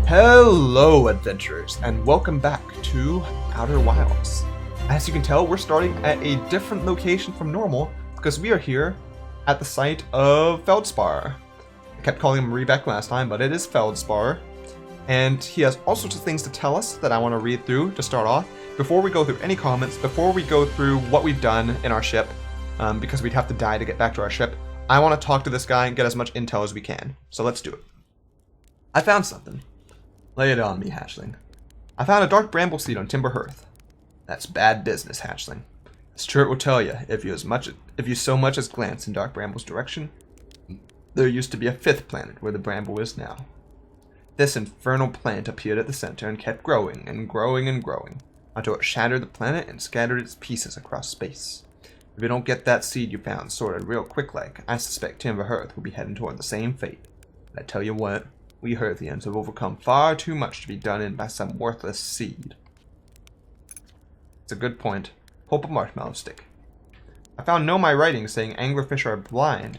Hello, adventurers, and welcome back to Outer Wilds. As you can tell, we're starting at a different location from normal because we are here at the site of Feldspar. I kept calling him Rebeck last time, but it is Feldspar. And he has all sorts of things to tell us that I want to read through to start off. Before we go through any comments, before we go through what we've done in our ship, because we'd have to die to get back to our ship, I want to talk to this guy and get as much intel as we can. So let's do it. I found something. Lay it on me, hatchling. I found a dark bramble seed on Timber Hearth. That's bad business, hatchling. As Chert will tell you, if you so much as glance in Dark Bramble's direction, there used to be a fifth planet where the bramble is now. This infernal plant appeared at the center and kept growing and growing and growing, until it shattered the planet and scattered its pieces across space. If you don't get that seed you found sorted real quick like, I suspect Timber Hearth will be heading toward the same fate. But I tell you what, we Hearthians have overcome far too much to be done in by some worthless seed. It's a good point. Hope a marshmallow stick. I found my writing saying anglerfish are blind.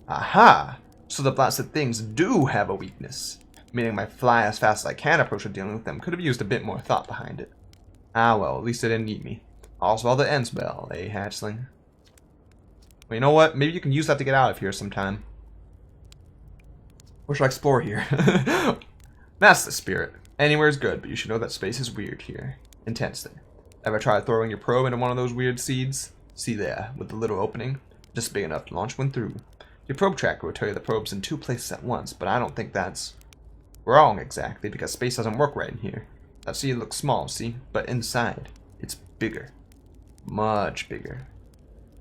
Aha! So the blasted things do have a weakness. Meaning my fly as fast as I can approach to dealing with them could have used a bit more thought behind it. Ah well, at least it didn't eat me. All's well that ends well, eh, hatchling? Well, you know what? Maybe you can use that to get out of here sometime. Where should I explore here? That's the spirit. Anywhere's good, but you should know that space is weird here. Intensely. Ever tried throwing your probe into one of those weird seeds? See there, with the little opening? Just big enough to launch one through. Your probe tracker will tell you the probe's in two places at once, but I don't think that's wrong exactly, because space doesn't work right in here. That seed looks small, see? But inside, it's bigger. Much bigger.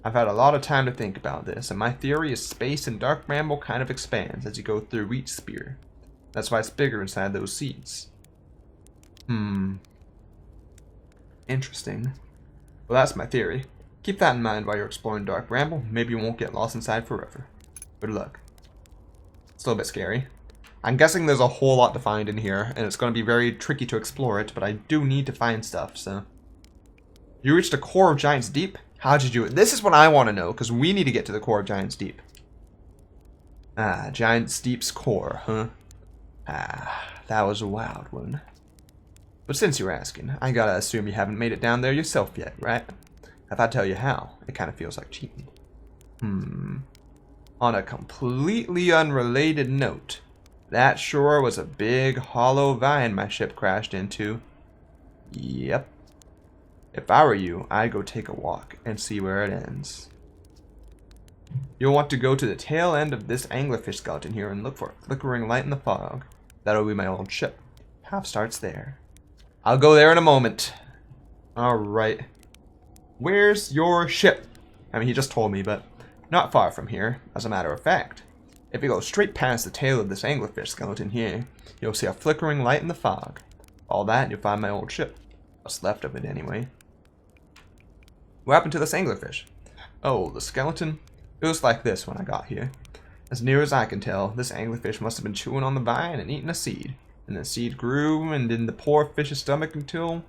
I've had a lot of time to think about this, and my theory is space and Dark Bramble kind of expands as you go through each spear. That's why it's bigger inside those seeds. Interesting. Well, that's my theory. Keep that in mind while you're exploring Dark Bramble. Maybe you won't get lost inside forever. Good luck. It's a little bit scary. I'm guessing there's a whole lot to find in here, and it's going to be very tricky to explore it, but I do need to find stuff, so. You reached the core of Giant's Deep? How'd you do it? This is what I want to know, because we need to get to the core of Giant's Deep. Ah, Giant's Deep's core, huh? Ah, that was a wild one. But since you're asking, I gotta assume you haven't made it down there yourself yet, right? If I tell you how, it kind of feels like cheating. On a completely unrelated note, that sure was a big hollow vine my ship crashed into. Yep. If I were you, I'd go take a walk and see where it ends. You'll want to go to the tail end of this anglerfish skeleton here and look for a flickering light in the fog. That'll be my old ship. Path starts there. I'll go there in a moment. Alright. Where's your ship? I mean, he just told me, but not far from here, as a matter of fact. If you go straight past the tail of this anglerfish skeleton here, you'll see a flickering light in the fog. All that and you'll find my old ship. What's left of it, anyway. What happened to this anglerfish? Oh, the skeleton? It was like this when I got here. As near as I can tell, this anglerfish must have been chewing on the vine and eating a seed. And the seed grew and in the poor fish's stomach until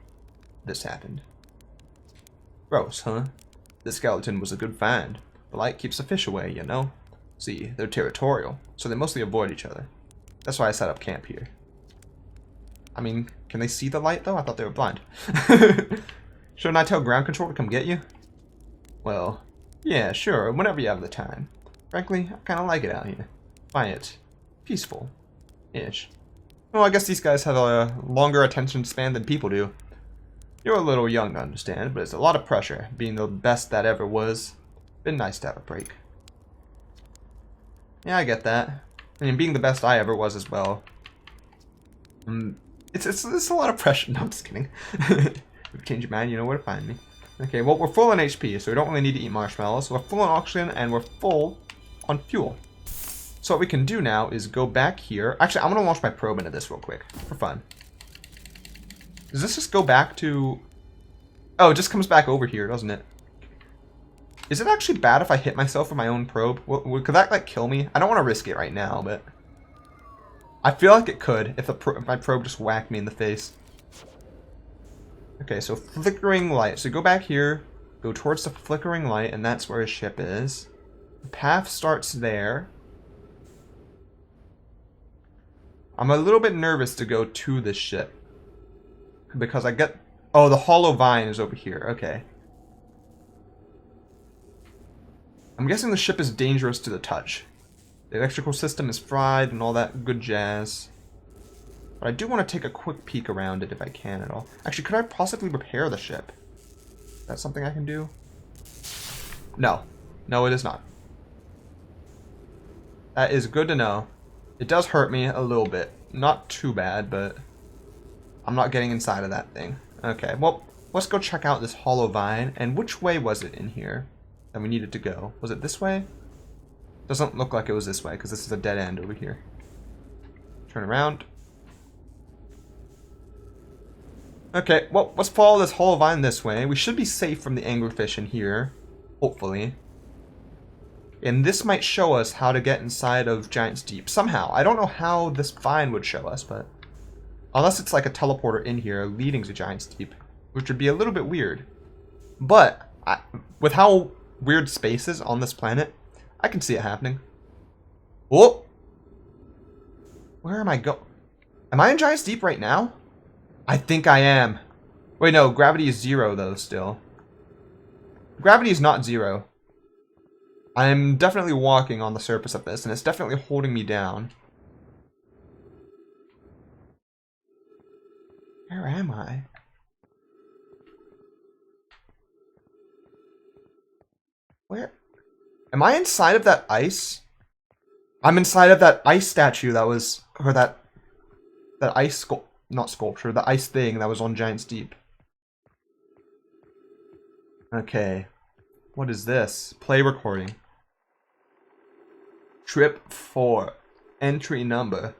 this happened. Gross, huh? This skeleton was a good find. The light keeps the fish away, you know? See, they're territorial, so they mostly avoid each other. That's why I set up camp here. I mean, can they see the light, though? I thought they were blind. Shouldn't I tell ground control to come get you? Well, yeah, sure, whenever you have the time. Frankly, I kind of like it out here. Quiet. Peaceful-ish. Well, I guess these guys have a longer attention span than people do. You're a little young to understand, but it's a lot of pressure, being the best that ever was. Been nice to have a break. Yeah, I get that. I mean, being the best I ever was as well. It's a lot of pressure. No, I'm just kidding. If you change your mind, you know where to find me. Okay, well, we're full on HP, so we don't really need to eat marshmallows. We're full on oxygen, and we're full on fuel. So what we can do now is go back here. Actually, I'm going to launch my probe into this real quick, for fun. Does this just go back to... Oh, it just comes back over here, doesn't it? Is it actually bad if I hit myself with my own probe? Could that, like, kill me? I don't want to risk it right now, but... I feel like it could if my probe just whacked me in the face. Okay, so flickering light. So go back here, go towards the flickering light, and that's where his ship is. The path starts there. I'm a little bit nervous to go to this ship. Because I get... Oh, the hollow vine is over here. Okay. I'm guessing the ship is dangerous to the touch. The electrical system is fried and all that good jazz. But I do want to take a quick peek around it if I can at all. Actually, could I possibly repair the ship? Is that something I can do? No. No, it is not. That is good to know. It does hurt me a little bit. Not too bad, but I'm not getting inside of that thing. Okay, well, let's go check out this hollow vine. And which way was it in here that we needed to go? Was it this way? Doesn't look like it was this way, because this is a dead end over here. Turn around. Okay, well, let's follow this hollow vine this way. We should be safe from the anglerfish in here. Hopefully. And this might show us how to get inside of Giant's Deep. Somehow. I don't know how this vine would show us, but... Unless it's like a teleporter in here leading to Giant's Deep. Which would be a little bit weird. But, with how weird space is on this planet, I can see it happening. Oh! Where am I going? Am I in Giant's Deep right now? I think I am. Wait, no. Gravity is 0, though, still. Gravity is not 0. I'm definitely walking on the surface of this, and it's definitely holding me down. Where am I? Where? Am I inside of that ice? I'm inside of that ice statue that was... Or that ice... Not sculpture. The ice thing that was on Giant's Deep. Okay. What is this? Play recording. Trip 4. Entry number.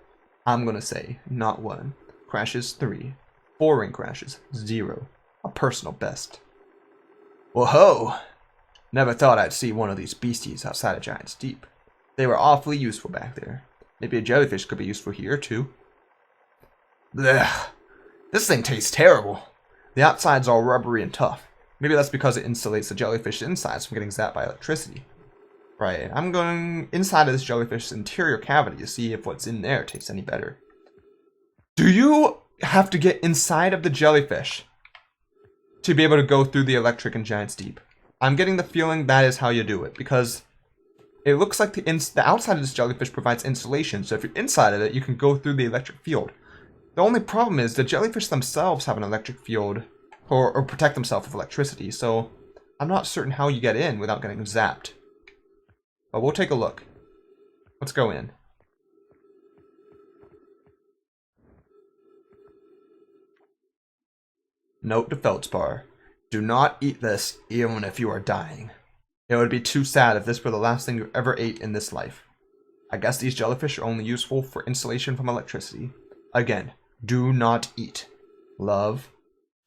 I'm gonna say not 1. Crashes 3. 4 ring crashes 0. A personal best. Whoa-ho! Never thought I'd see one of these beasties outside of Giant's Deep. They were awfully useful back there. Maybe a jellyfish could be useful here too. Blech. This thing tastes terrible. The outside's all rubbery and tough. Maybe that's because it insulates the jellyfish insides from getting zapped by electricity. Right, I'm going inside of this jellyfish's interior cavity to see if what's in there tastes any better. Do you have to get inside of the jellyfish to be able to go through the electric in Giant's Deep? I'm getting the feeling that is how you do it, because it looks like the outside of this jellyfish provides insulation, so if you're inside of it, you can go through the electric field. The only problem is the jellyfish themselves have an electric field, or protect themselves with electricity, so I'm not certain how you get in without getting zapped. But we'll take a look. Let's go in. Note to Feldspar. Do not eat this even if you are dying. It would be too sad if this were the last thing you ever ate in this life. I guess these jellyfish are only useful for insulation from electricity. Again, do not eat. Love,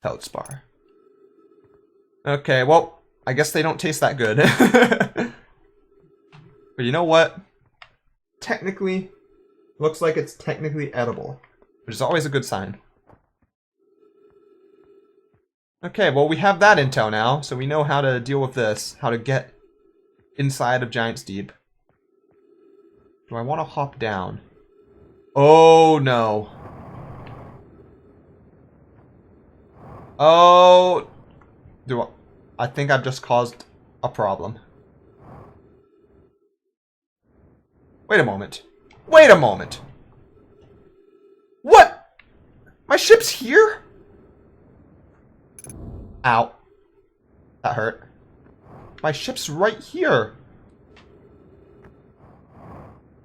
Feldspar. Okay, well, I guess they don't taste that good. But you know what? Technically, looks like it's technically edible, which is always a good sign. Okay, well, we have that intel now, so we know how to deal with this, how to get inside of Giant's Deep. Do I want to hop down? Oh, no. Oh, I think I've just caused a problem. Wait a moment. Wait a moment. What? My ship's here? Ow. That hurt. My ship's right here.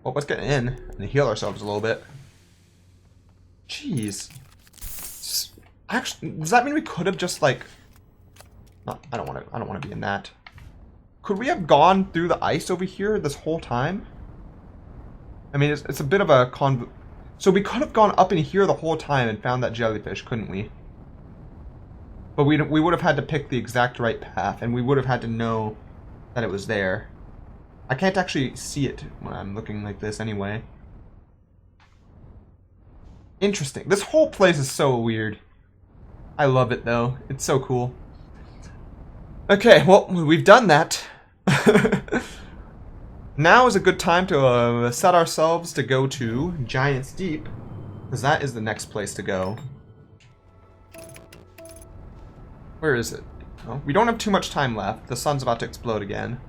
Well, let's get in and heal ourselves a little bit. Jeez. Actually, does that mean we could have just like... No, I don't want to be in that. Could we have gone through the ice over here this whole time? I mean, it's a bit of a so we could have gone up in here the whole time and found that jellyfish, couldn't we? But we would have had to pick the exact right path, and we would have had to know that it was there. I can't actually see it when I'm looking like this anyway. Interesting. This whole place is so weird. I love it, though. It's so cool. Okay, well, we've done that. Now is a good time to set ourselves to go to Giant's Deep Because that is the next place to go. Where is it? Oh, we don't have too much time left. The sun's about to explode again.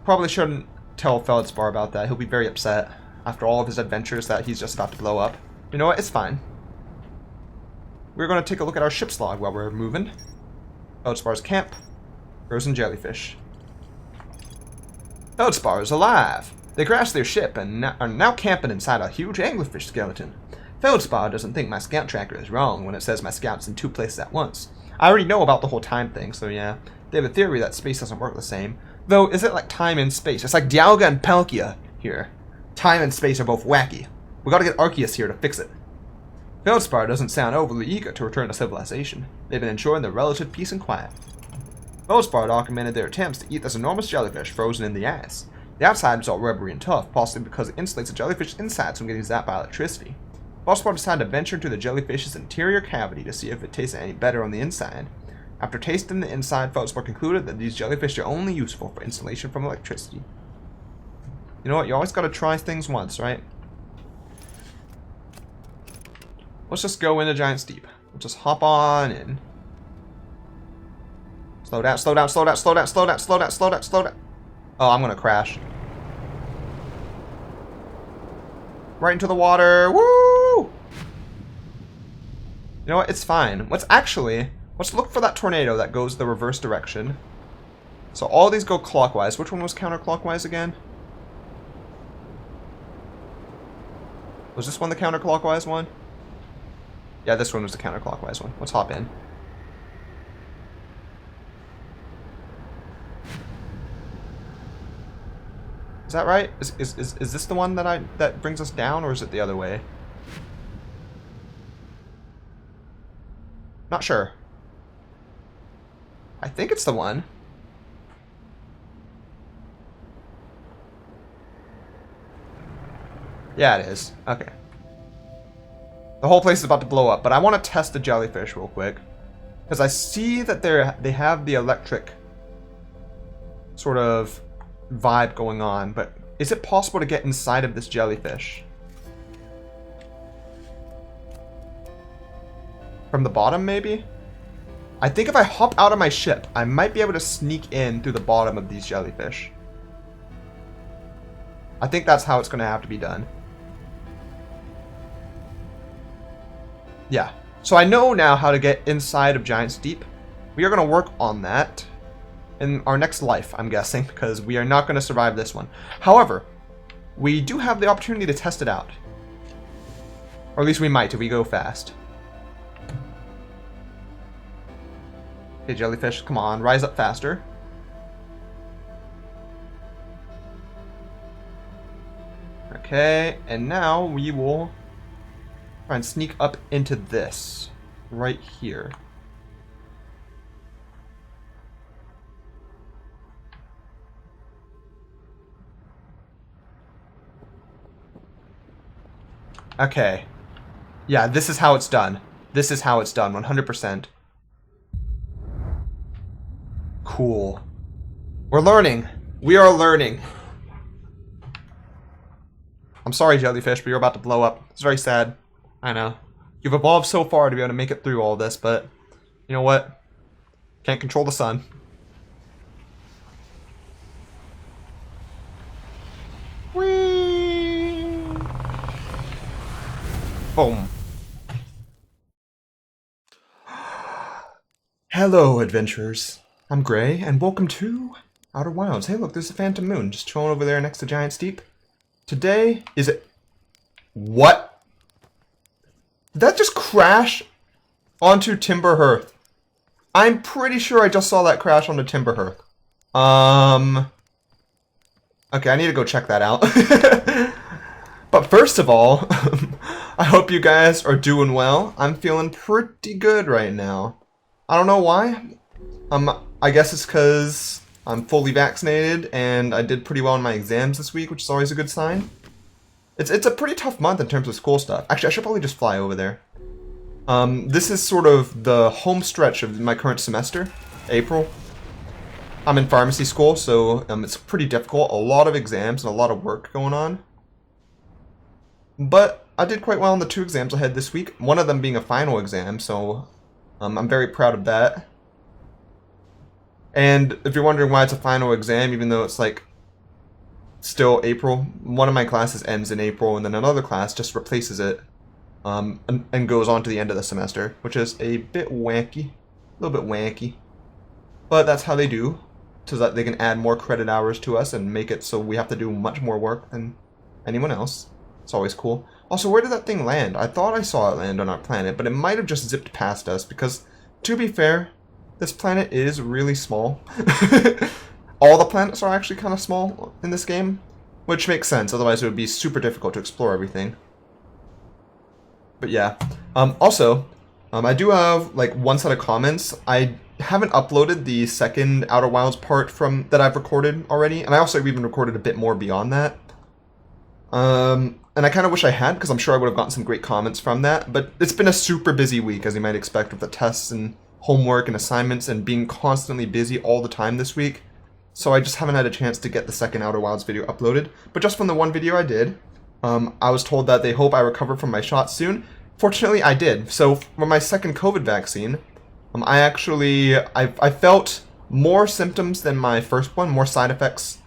Probably shouldn't tell Feldspar about that. He'll be very upset after all of his adventures that he's just about to blow up. You know what? It's fine. We're going to take a look at our ship's log while we're moving. Feldspar's camp. Frozen jellyfish. Feldspar is alive. They crashed their ship and are now camping inside a huge anglerfish skeleton. Feldspar doesn't think my scout tracker is wrong when it says my scout's in 2 places at once. I already know about the whole time thing, so yeah. They have a theory that space doesn't work the same. Though, is it like time and space? It's like Dialga and Palkia here. Time and space are both wacky. We gotta get Arceus here to fix it. Feldspar doesn't sound overly eager to return to civilization. They've been enjoying their relative peace and quiet. Feldspar documented their attempts to eat this enormous jellyfish frozen in the ice. The outside is all rubbery and tough, possibly because it insulates the jellyfish's insides from getting zapped by electricity. Feldspar decided to venture into the jellyfish's interior cavity to see if it tasted any better on the inside. After tasting the inside, Feldspar concluded that these jellyfish are only useful for insulation from electricity. You know what? You always gotta try things once, right? Let's just go into Giant's Deep. We'll just hop on in. Slow down, slow down, slow down, slow down, slow down, slow down, slow down, slow down. Oh, I'm gonna crash. Right into the water. Woo! You know what? It's fine. Let's look for that tornado that goes the reverse direction. So all these go clockwise. Which one was counterclockwise again? Was this one the counterclockwise one? Yeah, this one was the counterclockwise one. Let's hop in. Is that right? Is this the one that brings us down, or is it the other way? Not sure. I think it's the one. Yeah, it is. Okay. The whole place is about to blow up, but I want to test the jellyfish real quick. Because I see that they have the electric sort of vibe going on, but is it possible to get inside of this jellyfish? From the bottom, maybe? I think if I hop out of my ship, I might be able to sneak in through the bottom of these jellyfish. I think that's how it's going to have to be done. Yeah. So I know now how to get inside of Giant's Deep. We are going to work on that in our next life, I'm guessing, because we are not going to survive this one. However, we do have the opportunity to test it out. Or at least we might if we go fast. Okay, jellyfish, come on, rise up faster. Okay, and now we will try and sneak up into this right here. Okay. Yeah, this is how it's done. This is how it's done, 100%. Cool. We're learning. We are learning. I'm sorry, jellyfish, but you're about to blow up. It's very sad. I know. You've evolved so far to be able to make it through all this, but you know what? Can't control the sun. Whee! Boom. Hello, adventurers. I'm Gray, and welcome to Outer Wilds. Hey, look, there's a phantom moon just chilling over there next to Giant's Deep. Today is it... What? Did that just crash onto Timber Hearth? I'm pretty sure I just saw that crash onto Timber Hearth. Okay, I need to go check that out. But first of all, I hope you guys are doing well. I'm feeling pretty good right now. I don't know why. I guess it's because I'm fully vaccinated and I did pretty well in my exams this week, which is always a good sign. It's a pretty tough month in terms of school stuff. Actually, I should probably just fly over there. This is sort of the home stretch of my current semester, April. I'm in pharmacy school, so it's pretty difficult. A lot of exams and a lot of work going on. But I did quite well on the 2 exams I had this week. One of them being a final exam, so I'm very proud of that. And if you're wondering why it's a final exam, even though it's like still April, one of my classes ends in April, and then another class just replaces it and goes on to the end of the semester, which is a bit wacky, a little bit wacky. But that's how they do, so that they can add more credit hours to us and make it so we have to do much more work than anyone else. It's always cool. Also, where did that thing land? I thought I saw it land on our planet, but it might have just zipped past us because, to be fair, this planet is really small. All the planets are actually kind of small in this game, which makes sense. Otherwise, it would be super difficult to explore everything. But yeah. Also, I do have like one set of comments. I haven't uploaded the second Outer Wilds part that I've recorded already, and I also even recorded a bit more beyond that. And I kind of wish I had, because I'm sure I would have gotten some great comments from that. But it's been a super busy week, as you might expect, with the tests and homework and assignments and being constantly busy all the time this week. So I just haven't had a chance to get the second Outer Wilds video uploaded. But just from the one video I did, I was told that they hope I recover from my shot soon. Fortunately, I did. So for my second COVID vaccine, I felt more symptoms than my first one, more side effects.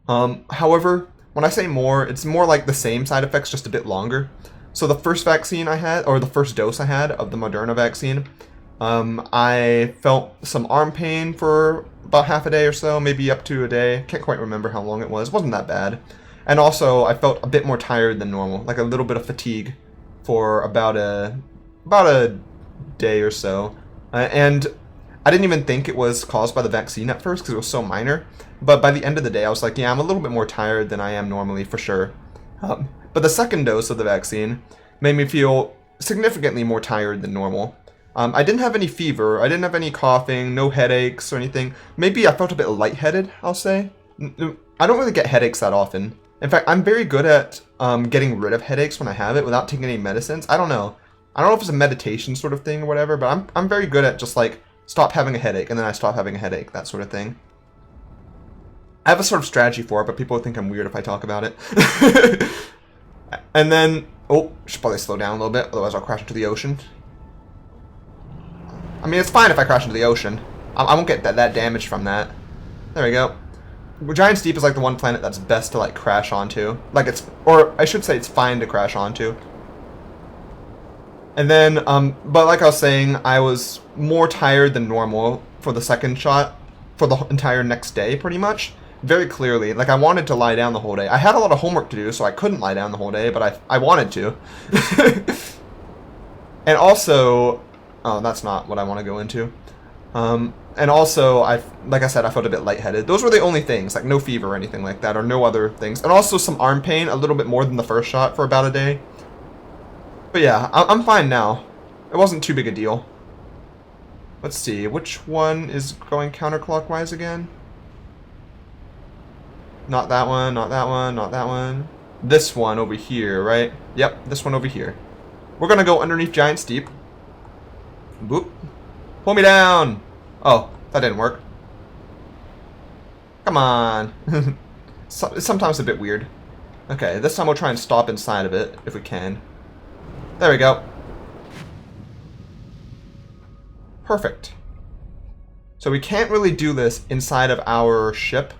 However, when I say more, it's more like the same side effects, just a bit longer. So the first vaccine I had, or the first dose I had of the Moderna vaccine, I felt some arm pain for about half a day or so, maybe up to a day. Can't quite remember how long it was. It wasn't that bad. And also, I felt a bit more tired than normal, like a little bit of fatigue for about a day or so. And I didn't even think it was caused by the vaccine at first because it was so minor. But by the end of the day, I was like, yeah, I'm a little bit more tired than I am normally, for sure. But the second dose of the vaccine made me feel significantly more tired than normal. I didn't have any fever, I didn't have any coughing, no headaches or anything. Maybe I felt a bit lightheaded, I'll say. I don't really get headaches that often. In fact, I'm very good at getting rid of headaches when I have it without taking any medicines. I don't know. I don't know if it's a meditation sort of thing or whatever, but I'm very good at just like, stop having a headache, and then I stop having a headache, that sort of thing. I have a sort of strategy for it, but people would think I'm weird if I talk about it. And then, oh, should probably slow down a little bit, otherwise I'll crash into the ocean. I mean, it's fine if I crash into the ocean. I won't get that damage from that. There we go. Giant's Deep is like the one planet that's best to like crash onto. Like or I should say it's fine to crash onto. And then, but like I was saying, I was more tired than normal for the second shot for the entire next day, pretty much. Very clearly. Like, I wanted to lie down the whole day. I had a lot of homework to do, so I couldn't lie down the whole day, but I wanted to. And also, oh, that's not what I want to go into. And also, like I said, I felt a bit lightheaded. Those were the only things, like no fever or anything like that, or no other things. And also some arm pain, a little bit more than the first shot for about a day. But yeah, I'm fine now. It wasn't too big a deal. Let's see, which one is going counterclockwise again? Not that one, not that one, not that one. This one over here, right? Yep, this one over here. We're gonna go underneath Giant's Deep. Boop. Pull me down! Oh, that didn't work. Come on. It's sometimes a bit weird. Okay, this time we'll try and stop inside of it, if we can. There we go. Perfect. So we can't really do this inside of our ship.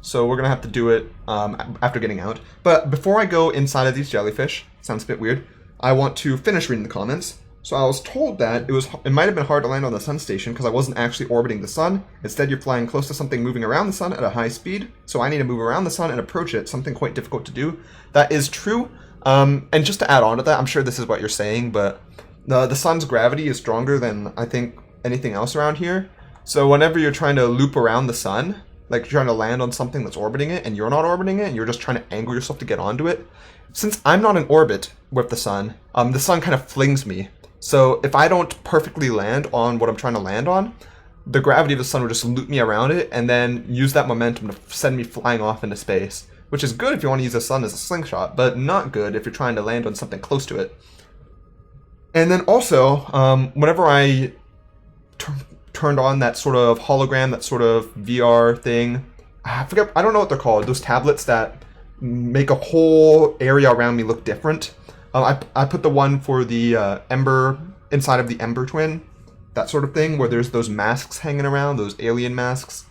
So we're going to have to do it after getting out. But before I go inside of these jellyfish, sounds a bit weird, I want to finish reading the comments. So I was told that it might have been hard to land on the sun station because I wasn't actually orbiting the sun. Instead, you're flying close to something moving around the sun at a high speed. So I need to move around the sun and approach it, something quite difficult to do. That is true. And just to add on to that, I'm sure this is what you're saying, but the sun's gravity is stronger than, I think, anything else around here. So whenever you're trying to loop around the sun, like you're trying to land on something that's orbiting it, and you're not orbiting it, and you're just trying to angle yourself to get onto it, since I'm not in orbit with the sun kind of flings me. So if I don't perfectly land on what I'm trying to land on, the gravity of the sun will just loop me around it, and then use that momentum to send me flying off into space. Which is good if you want to use the sun as a slingshot, but not good if you're trying to land on something close to it. And then also, whenever I turned on that sort of hologram, that sort of VR thing, I don't know what they're called, those tablets that make a whole area around me look different. I put the one for the Ember inside of the Ember Twin, that sort of thing, where there's those masks hanging around, those alien masks.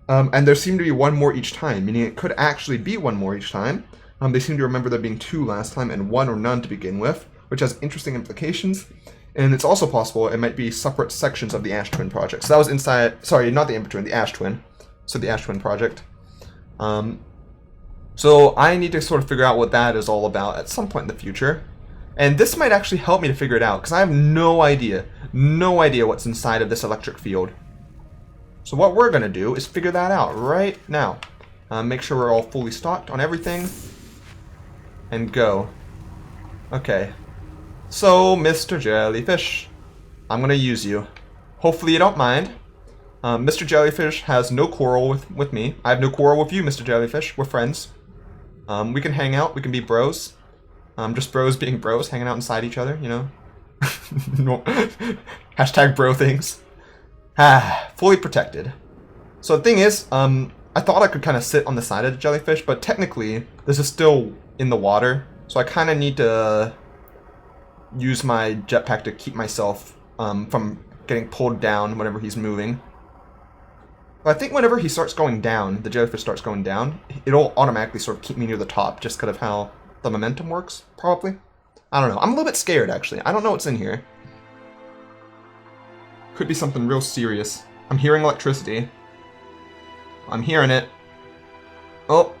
And there seemed to be one more each time, meaning it could actually be one more each time. They seem to remember there being 2 last time and 1 or none to begin with, which has interesting implications. And it's also possible it might be separate sections of the Ash Twin project. So that was inside, sorry, not the Ember Twin, the Ash Twin. So the Ash Twin project. So I need to sort of figure out what that is all about at some point in the future. And this might actually help me to figure it out, because I have no idea what's inside of this electric field. So what we're going to do is figure that out right now. Make sure we're all fully stocked on everything. And go. Okay. So, Mr. Jellyfish, I'm going to use you. Hopefully you don't mind. Mr. Jellyfish has no quarrel with me. I have no quarrel with you, Mr. Jellyfish. We're friends. We can hang out. We can be bros. Just bros being bros, hanging out inside each other, you know? Hashtag bro things. Fully protected. So the thing is, I thought I could kind of sit on the side of the jellyfish, but technically, this is still in the water. So I kind of need to use my jetpack to keep myself from getting pulled down whenever he's moving. But I think whenever he starts going down, the jellyfish starts going down, it'll automatically sort of keep me near the top, just kind of how the momentum works, probably. I don't know. I'm a little bit scared, actually. I don't know what's in here. Could be something real serious. I'm hearing electricity. I'm hearing it. Oh,